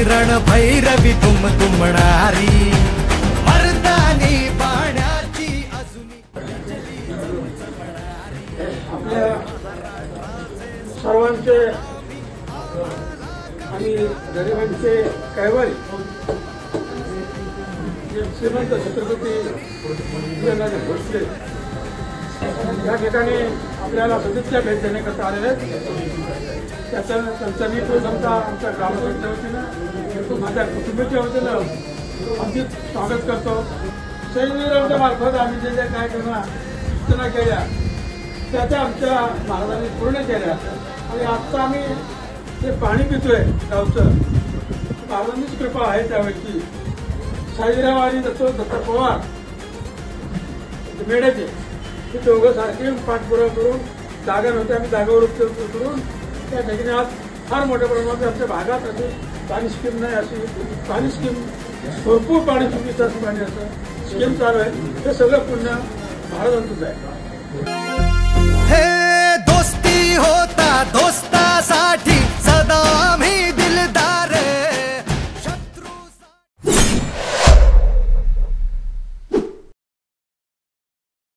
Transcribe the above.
रणभैरवी दुमदुमणारी मर्दानी पाण्याची अजूनी आपल्या सर्वांचे आणि गरिबांचे कैवारी श्रीमंत छत्रपती भोसले या ठिकाणी आपल्याला सदिच्छा भेट देण्याकरता आलेले आहेत. त्यांचा मी तो आमच्या ग्रामपंचायतीच्या वतीनं माझ्या कुटुंबाच्या वतीनं अगदी स्वागत करतो. शहीदवीरांच्या मार्फत आम्ही जे जे काय त्यांना सूचना केल्या त्या आमच्या महाराजांनी पूर्ण केल्या आणि आत्ता आम्ही जे पाणी पितोय गावचं महाराजांचीच कृपा आहे त्यावेळची. शाहीराव आणि दत्त पवार मेढ्याचे ते दोघं सारखे पाठपुरावा करून जागा नव्हते. आम्ही जागेवर उतरून त्या ठिकाणी आज फार मोठ्या प्रमाणात आमच्या भागात अशी पाणी स्कीम नाही, अशी पाणी स्कीम भरपूर पाणी चुकीचं पाण्याचं स्कीम चालू आहे. हे सगळं पुण्य महाराजांचंच आहे. हे दोस्ती होता दोस्त